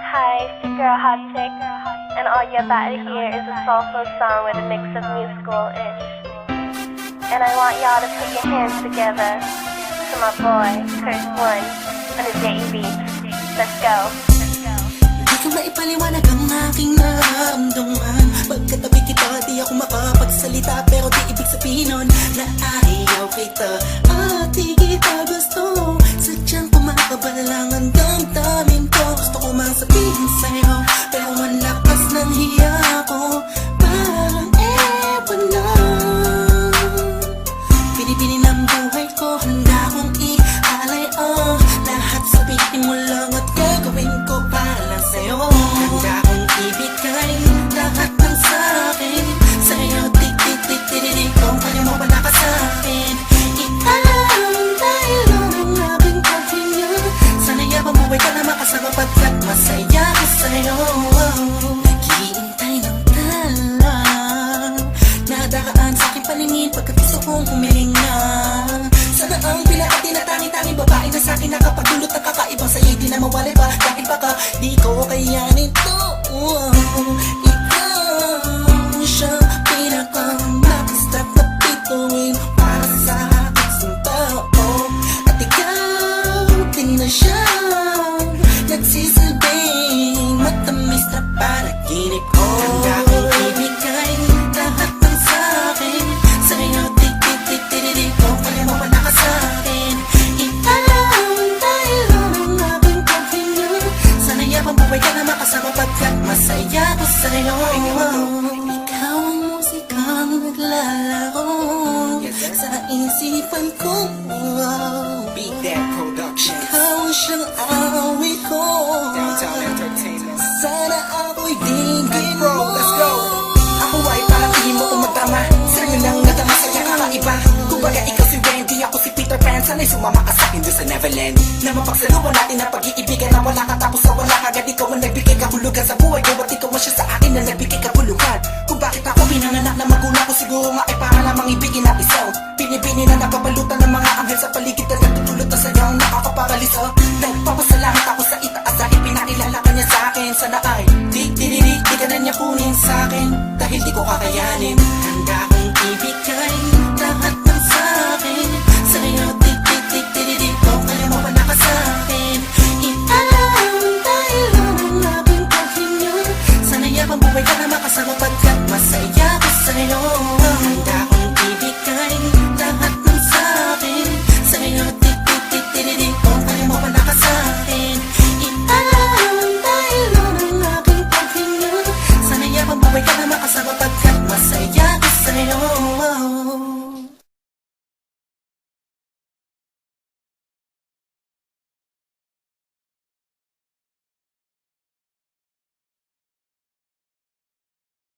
Hi, it's your girl Hot Chick, and all you're about to hear is a soulful song with a mix of musical-ish. And I want y'all to put your hands together to my boy, Curse One, on the JEB. Let's go. Di ko maipaliwanag ang aking nararamdaman. Pagkatabi kita, di ako makapagsalita, pero di ibig sabihin nun na ayaw kita at di kita gusto. Sadyang kumakabalang ang damdamin ko. Gusto ko mang sabihin sa'yo, pero malakas ng hiya ko. Parang ewan na. Pinipili ng buhay ko, handa kong ialay lahat sabihin mo lang at gagawin ko para lang sa'yo. Handa kong ibigay lahat ng sa'kin sa'yo. Tik-tik-tik-tik-tik kung kaya mo wala ka sa'kin. Ialam dahil lang ang aking paghinga. Sana yabang buhay ka na makasama pagkat masaya ko sa'yo. Naghihintay ng tala, nadakaan sa'king paningin pagkat gusto kong humiling na. Sana ang pinaka-tinatangi-tanging babae na sa'kin nakapagdulot ng kakaibang sa'yo di na mawala ba? Dahil baka di ko kayanin to. Ikaw siya pinaka-nakastap na bituin para sa aking sintao. At ikaw din na siya nagsisilbing matamis na panaginip ko. Handa kong ibigay lahat ng sa'kin sa'yo. Tik-tik-tik-tik-tik kung kaya mo wala ka sa'kin. Ialam dahil lang ang aking paghinga. Sana yabang buhay ka na makasama pagkat masaya ko sa'yo. Ikaw ang musikang naglalaro sa isipan ko. Beat That Productions, Ikaw ang siyang awit ko. Downtown Entertainment. Sana ako'y digin Bro, mo. let's go. Ako ay parang tingin mo kung magtama. Sa'yo lang nadama sa'yo kakaiba. Kumbaga ikaw si Wendy, ako si Peter Pan. Sana'y sumama ka sa'kin doon sa Neverland. Na mapagsaluhan natin ang pag-iibigan na wala ka tapos na wala ka. Ikaw ang nagbigay kahulugan sa buhay ko at ikaw ang siya sa akin na nagbigay kahulugan. Kung bakit ako pinanganak na magulang ko, siguro nga ay para lamang ibigin ang isaw. Binibini na napapalutan ng mga anghel sa paligid na nagtutulot na sa'yo ang nakakaparalisa. Nagpapasalamat ako sa itaas dahil pinakilala ka niya sa'kin. Sana ay di ka na niya kunin sa'kin dahil di ko kakayanin. Handa kong ibigay lahat ng sa'kin sa'yo. Tik-tik-tik-tik-tik kung kaya mo wala ka sa'kin. Ialam dahil lang ang aking paghinga. Sana yabang buhay ka na makasama pagkat masaya ko sa'yo. Handa kong ibigay lahat ng sa'kin sa'yo. Tik-tik-tik-tik kung kaya mo wala ka sa'kin. Ialam dahil lang ang aking paghinga. Sana yabang buhay ka na makasama pagkat masaya ko sa'yo.